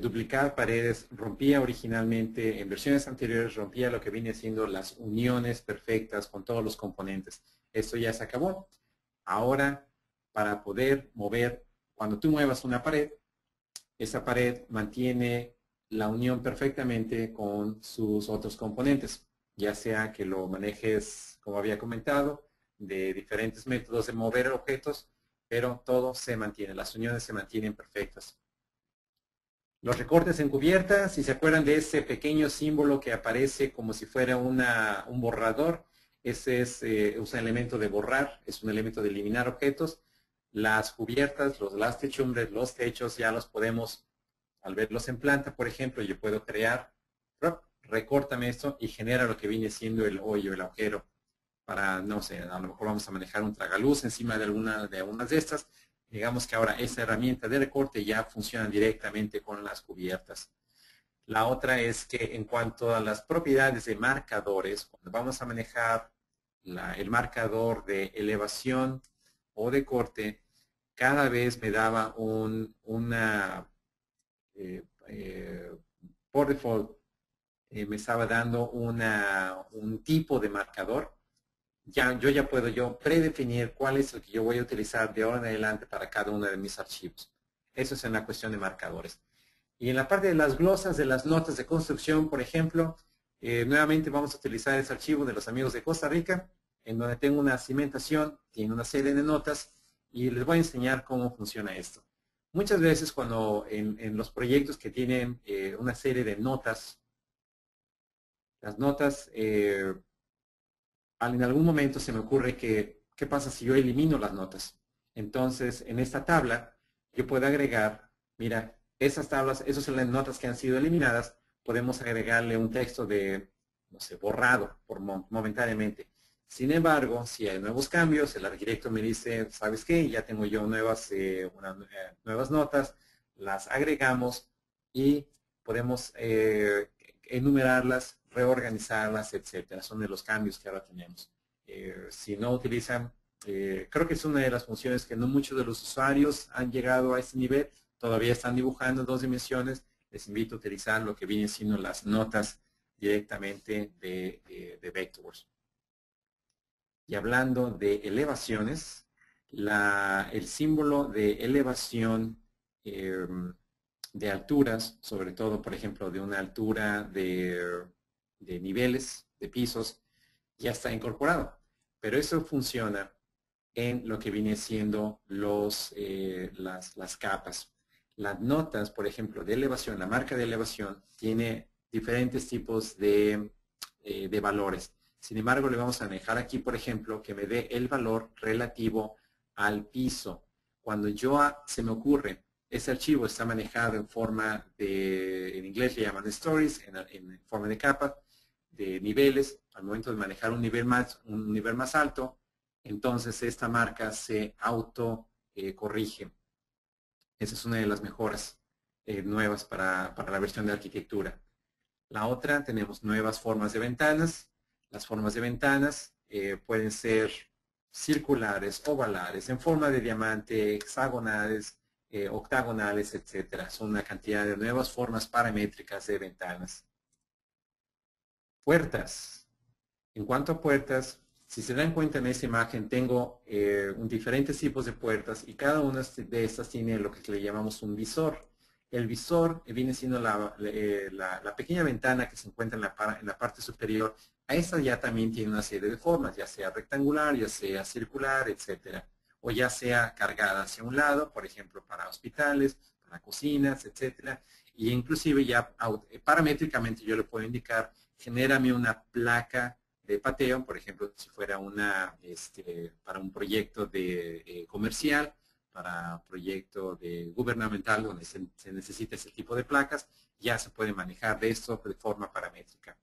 duplicar paredes, rompía originalmente, en versiones anteriores rompía lo que viene siendo las uniones perfectas con todos los componentes. Esto ya se acabó. Ahora, para poder mover, cuando tú muevas una pared, esa pared mantiene la unión perfectamente con sus otros componentes, ya sea que lo manejes, como había comentado, de diferentes métodos de mover objetos, pero todo se mantiene, las uniones se mantienen perfectas. Los recortes en cubierta, si se acuerdan de ese pequeño símbolo que aparece como si fuera un borrador, ese es un elemento de borrar, es un elemento de eliminar objetos. Las cubiertas, las techumbres, los techos ya los podemos, al verlos en planta, por ejemplo, yo puedo crear, recórtame esto y genera lo que viene siendo el hoyo, el agujero. Para, no sé, a lo mejor vamos a manejar un tragaluz encima de algunas de estas. Digamos que ahora esa herramienta de recorte ya funciona directamente con las cubiertas. La otra es que en cuanto a las propiedades de marcadores, cuando vamos a manejar el marcador de elevación o de corte, cada vez me daba por default, me estaba dando un tipo de marcador. Yo ya puedo predefinir cuál es el que yo voy a utilizar de ahora en adelante para cada uno de mis archivos. Eso es en la cuestión de marcadores. Y en la parte de las glosas, de las notas de construcción, por ejemplo, nuevamente vamos a utilizar ese archivo de los amigos de Costa Rica, en donde tengo una cimentación, tiene una serie de notas, y les voy a enseñar cómo funciona esto. Muchas veces cuando en los proyectos que tienen una serie de notas, las notas, en algún momento se me ocurre que, ¿qué pasa si yo elimino las notas? Entonces, en esta tabla, yo puedo agregar, mira, esas tablas, esas son las notas que han sido eliminadas, podemos agregarle un texto de, no sé, borrado momentáneamente. Sin embargo, si hay nuevos cambios, el arquitecto me dice, ¿sabes qué? Ya tengo yo nuevas notas, las agregamos y podemos enumerarlas, reorganizarlas, etcétera. Son de los cambios que ahora tenemos. Si no utilizan, creo que es una de las funciones que no muchos de los usuarios han llegado a este nivel, todavía están dibujando en 2 dimensiones. Les invito a utilizar lo que vienen siendo las notas directamente de Vectorworks. Y hablando de elevaciones, el símbolo de elevación de alturas, sobre todo, por ejemplo, de una altura de niveles, de pisos, ya está incorporado. Pero eso funciona en lo que viene siendo las capas. Las notas, por ejemplo, de elevación, la marca de elevación, tiene diferentes tipos de valores. Sin embargo, le vamos a dejar aquí, por ejemplo, que me dé el valor relativo al piso. Cuando se me ocurre, ese archivo está manejado en forma en inglés le llaman stories, en forma de capa, de niveles. Al momento de manejar un nivel más alto, entonces esta marca se auto corrige. Esa es una de las mejoras nuevas para la versión de arquitectura. La otra, tenemos nuevas formas de ventanas. Las formas de ventanas pueden ser circulares, ovalares, en forma de diamante, hexagonales, octagonales, etcétera. Son una cantidad de nuevas formas paramétricas de ventanas. Puertas. En cuanto a puertas, si se dan cuenta en esta imagen, tengo diferentes tipos de puertas y cada una de estas tiene lo que le llamamos un visor. El visor viene siendo la pequeña ventana que se encuentra en la parte superior. A esta ya también tiene una serie de formas, ya sea rectangular, ya sea circular, etcétera. O ya sea cargada hacia un lado, por ejemplo, para hospitales, para cocinas, etcétera. Y inclusive ya paramétricamente yo le puedo indicar, genérame una placa de pateo, por ejemplo, si fuera para un proyecto comercial, para proyecto gubernamental donde se necesita ese tipo de placas, ya se puede manejar de esto de forma paramétrica.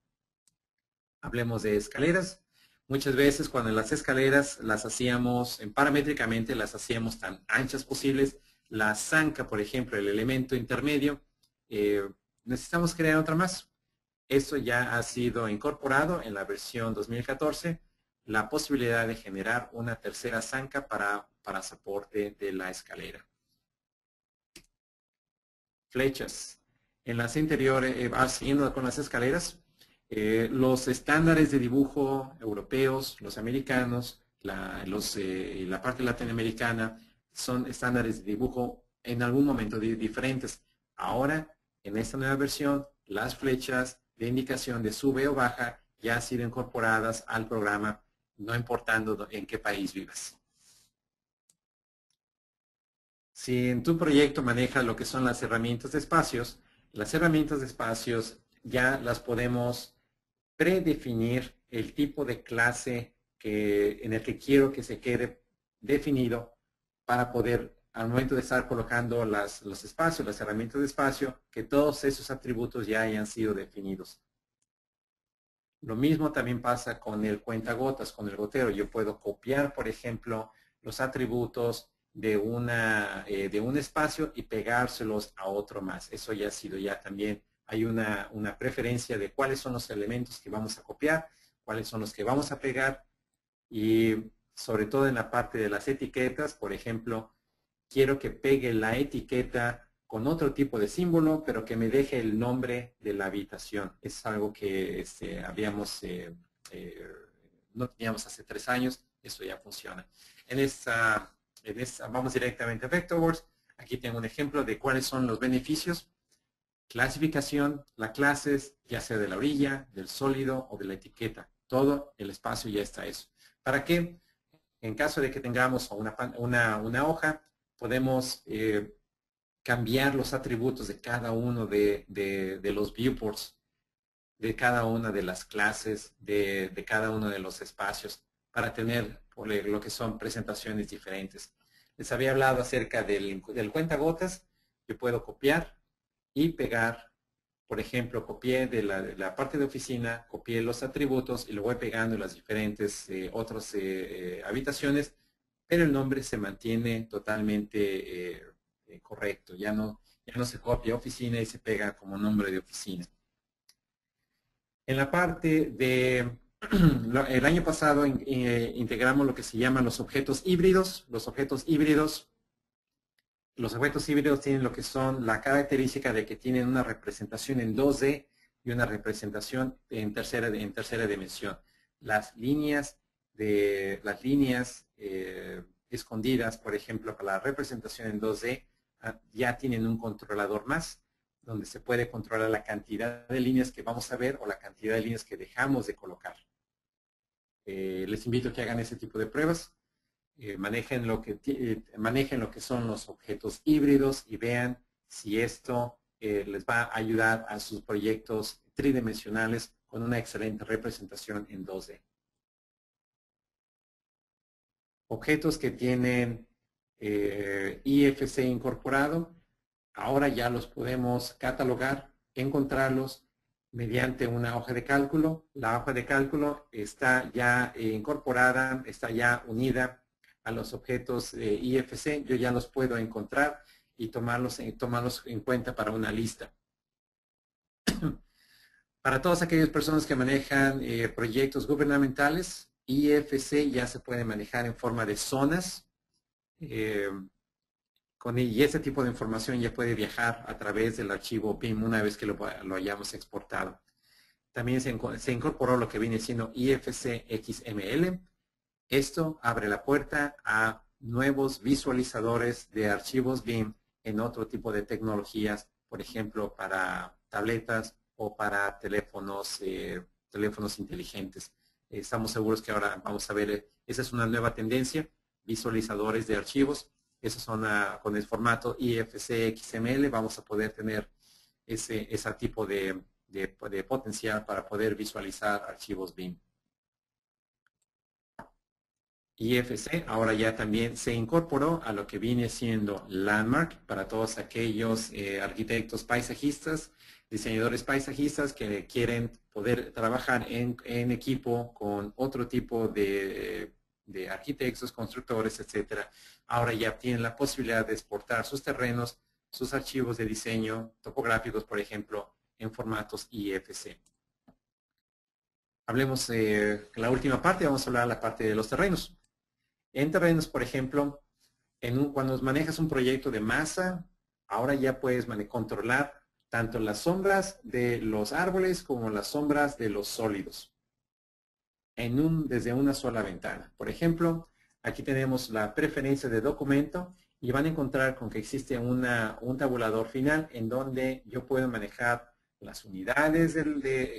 Hablemos de escaleras. Muchas veces cuando las escaleras las hacíamos, paramétricamente las hacíamos tan anchas posibles, la zanca, por ejemplo, el elemento intermedio, necesitamos crear otra más. Esto ya ha sido incorporado en la versión 2014, la posibilidad de generar una tercera zanca para soporte de la escalera. Flechas. En las interiores, siguiendo con las escaleras, los estándares de dibujo europeos, los americanos, la parte latinoamericana, son estándares de dibujo en algún momento diferentes. Ahora, en esta nueva versión, las flechas de indicación de sube o baja ya han sido incorporadas al programa, no importando en qué país vivas. Si en tu proyecto manejas lo que son las herramientas de espacios, las herramientas de espacios ya las podemos predefinir el tipo de clase en el que quiero que se quede definido para poder, al momento de estar colocando los espacios, las herramientas de espacio, que todos esos atributos ya hayan sido definidos. Lo mismo también pasa con el cuentagotas, con el gotero. Yo puedo copiar, por ejemplo, los atributos de un espacio y pegárselos a otro más. Eso ya ha sido también, hay una preferencia de cuáles son los elementos que vamos a copiar, cuáles son los que vamos a pegar y sobre todo en la parte de las etiquetas, por ejemplo, quiero que pegue la etiqueta con otro tipo de símbolo, pero que me deje el nombre de la habitación. Es algo que no teníamos hace 3 años, eso ya funciona. Vamos directamente a Vectorworks. Aquí tengo un ejemplo de cuáles son los beneficios. Clasificación, las clases, ya sea de la orilla, del sólido o de la etiqueta. Todo el espacio ya está eso. ¿Para qué? En caso de que tengamos una hoja, podemos cambiar los atributos de cada uno de los viewports, de cada una de las clases, de cada uno de los espacios, para tener lo que son presentaciones diferentes. Les había hablado acerca del cuentagotas. Yo puedo copiar y pegar. Por ejemplo, copié de la parte de oficina, copié los atributos y lo voy pegando en las diferentes otras habitaciones, pero el nombre se mantiene totalmente correcto. Ya no se copia oficina y se pega como nombre de oficina. En la parte el año pasado integramos lo que se llaman los objetos híbridos. Los objetos híbridos tienen lo que son la característica de que tienen una representación en 2D y una representación en tercera dimensión. Las líneas escondidas, por ejemplo, para la representación en 2D, ya tienen un controlador más. donde se puede controlar la cantidad de líneas que vamos a ver o la cantidad de líneas que dejamos de colocar. Les invito a que hagan ese tipo de pruebas. Manejen lo que son los objetos híbridos y vean si esto les va a ayudar a sus proyectos tridimensionales con una excelente representación en 2D. Objetos que tienen IFC incorporado, ahora ya los podemos catalogar, encontrarlos mediante una hoja de cálculo. La hoja de cálculo está ya incorporada, está ya unida a los objetos IFC. Yo ya los puedo encontrar y tomarlos en cuenta para una lista. Para todas aquellas personas que manejan proyectos gubernamentales, IFC ya se puede manejar en forma de zonas. Y ese tipo de información ya puede viajar a través del archivo BIM una vez que lo hayamos exportado. También se incorporó lo que viene siendo IFC XML. Esto abre la puerta a nuevos visualizadores de archivos BIM en otro tipo de tecnologías, por ejemplo, para tabletas o para teléfonos inteligentes. Estamos seguros que ahora vamos a ver, esa es una nueva tendencia, visualizadores de archivos. Esos son con el formato IFC XML, vamos a poder tener ese tipo de potencial para poder visualizar archivos BIM. IFC ahora ya también se incorporó a lo que viene siendo Landmark para todos aquellos arquitectos paisajistas, diseñadores paisajistas que quieren poder trabajar en equipo con otro tipo de arquitectos, constructores, etcétera. Ahora ya tienen la posibilidad de exportar sus terrenos, sus archivos de diseño topográficos, por ejemplo, en formatos IFC. Hablemos de la última parte, vamos a hablar de la parte de los terrenos. En terrenos, por ejemplo, cuando manejas un proyecto de masa, ahora ya puedes controlar tanto las sombras de los árboles como las sombras de los sólidos desde una sola ventana. Por ejemplo, aquí tenemos la preferencia de documento y van a encontrar con que existe un tabulador final en donde yo puedo manejar las unidades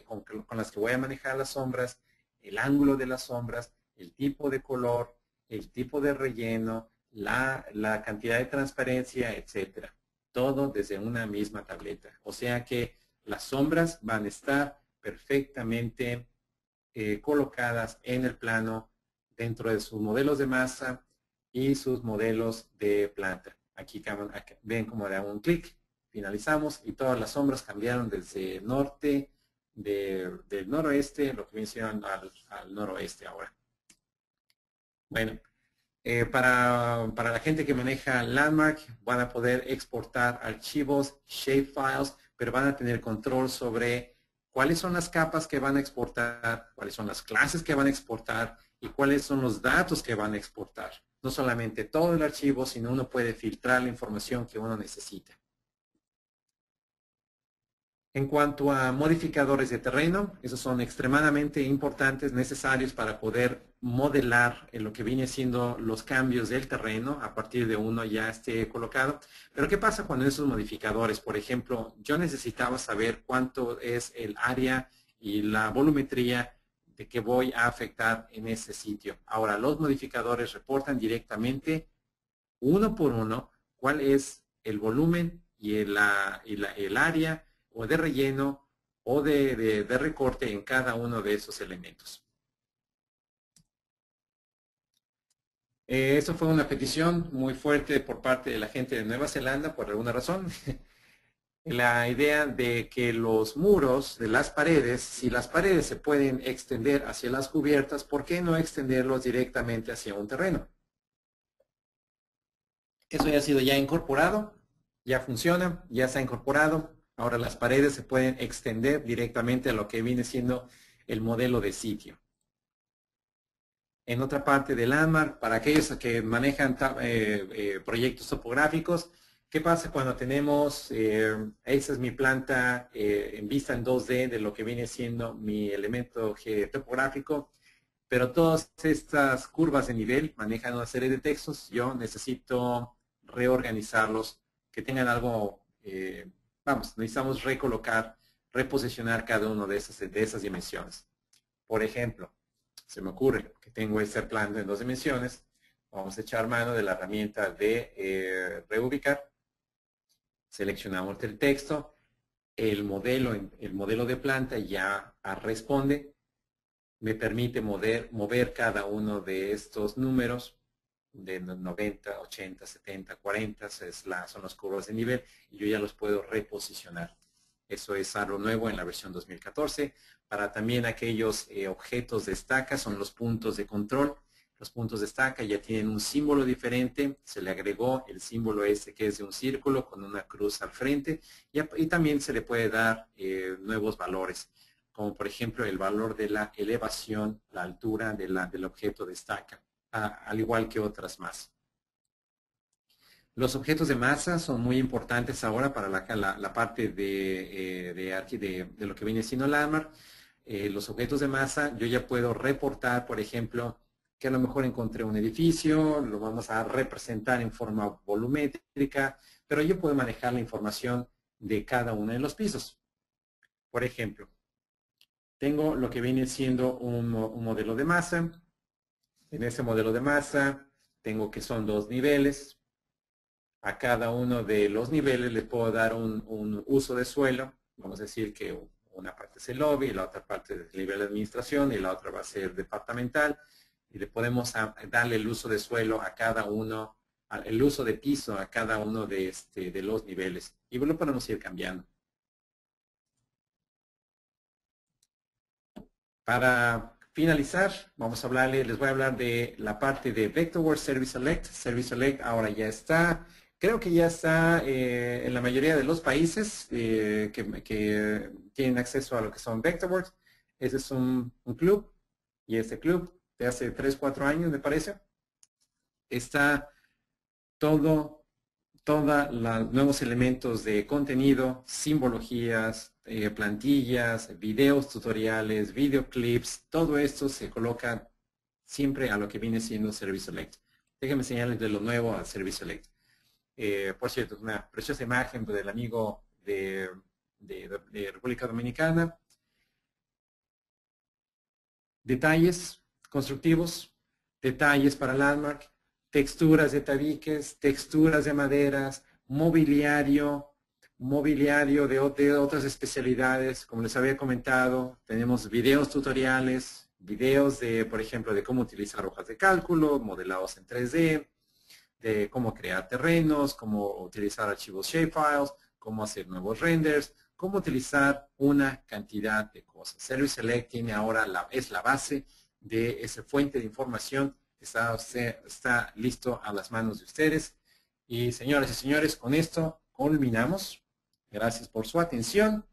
con las que voy a manejar las sombras, el ángulo de las sombras, el tipo de color, el tipo de relleno, la cantidad de transparencia, etcétera. Todo desde una misma tableta. O sea que las sombras van a estar perfectamente colocadas en el plano dentro de sus modelos de masa y sus modelos de planta. Aquí ven como le hago un clic, finalizamos y todas las sombras cambiaron desde norte, del noroeste, lo que mencionan al noroeste ahora. Bueno, para la gente que maneja Landmark van a poder exportar archivos, shapefiles, pero van a tener control sobre cuáles son las capas que van a exportar, cuáles son las clases que van a exportar y cuáles son los datos que van a exportar. No solamente todo el archivo, sino uno puede filtrar la información que uno necesita. En cuanto a modificadores de terreno, esos son extremadamente importantes, necesarios para poder modelar en lo que viene siendo los cambios del terreno a partir de uno ya esté colocado. Pero ¿qué pasa cuando esos modificadores, por ejemplo, yo necesitaba saber cuánto es el área y la volumetría de que voy a afectar en ese sitio? Ahora, los modificadores reportan directamente, uno por uno, cuál es el volumen y el área o de relleno o de recorte en cada uno de esos elementos. Eso fue una petición muy fuerte por parte de la gente de Nueva Zelanda por alguna razón. La idea de que los muros de las paredes, si las paredes se pueden extender hacia las cubiertas, ¿por qué no extenderlos directamente hacia un terreno? Eso ya ha sido incorporado, ya funciona, ya está incorporado. Ahora las paredes se pueden extender directamente a lo que viene siendo el modelo de sitio. En otra parte de Landmark, para aquellos que manejan proyectos topográficos, ¿qué pasa cuando tenemos, esa es mi planta en vista en 2D de lo que viene siendo mi elemento topográfico, pero todas estas curvas de nivel manejan una serie de textos, yo necesito reorganizarlos, que tengan algo vamos, necesitamos recolocar, reposicionar cada uno de esas dimensiones. Por ejemplo, se me ocurre que tengo este plano en 2 dimensiones, vamos a echar mano de la herramienta de reubicar, seleccionamos el texto, el modelo de planta ya responde, me permite mover cada uno de estos números de 90, 80, 70, 40, son las curvas de nivel y yo ya los puedo reposicionar. Eso es algo nuevo en la versión 2014. Para también aquellos objetos de estaca son los puntos de control. Los puntos de estaca ya tienen un símbolo diferente. Se le agregó el símbolo este que es de un círculo con una cruz al frente y también se le puede dar nuevos valores, como por ejemplo el valor de la elevación, la altura del objeto de estaca, al igual que otras más. Los objetos de masa son muy importantes ahora para la parte de lo que viene siendo Landmark. Los objetos de masa, yo ya puedo reportar, por ejemplo, que a lo mejor encontré un edificio, lo vamos a representar en forma volumétrica, pero yo puedo manejar la información de cada uno de los pisos. Por ejemplo, tengo lo que viene siendo un modelo de masa. En ese modelo de masa tengo que son 2 niveles. A cada uno de los niveles le puedo dar un uso de suelo. Vamos a decir que una parte es el lobby, la otra parte es el nivel de administración y la otra va a ser departamental. Y le podemos darle el uso de suelo a cada uno, el uso de piso a cada uno de los niveles. Y lo podemos ir cambiando. Para finalizar, les voy a hablar de la parte de Vectorworks Service Select. Service Select ahora ya está. Creo que ya está en la mayoría de los países que tienen acceso a lo que son Vectorworks. Ese es un club y este club de hace 3, 4 años, me parece, está todos los nuevos elementos de contenido, simbologías, plantillas, videos tutoriales, videoclips, todo esto se coloca siempre a lo que viene siendo Service Select. Déjenme enseñarles de lo nuevo al Service Select. Por cierto, es una preciosa imagen del amigo de República Dominicana. Detalles constructivos, detalles para Landmark, texturas de tabiques, texturas de maderas, mobiliario de otras especialidades. Como les había comentado, tenemos videos tutoriales, videos de, por ejemplo, de cómo utilizar hojas de cálculo, modelados en 3D, de cómo crear terrenos, cómo utilizar archivos shapefiles, cómo hacer nuevos renders, cómo utilizar una cantidad de cosas. Service Select tiene ahora es la base de esa fuente de información. Está listo a las manos de ustedes. Y señoras y señores, con esto culminamos. Gracias por su atención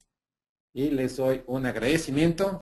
y les doy un agradecimiento.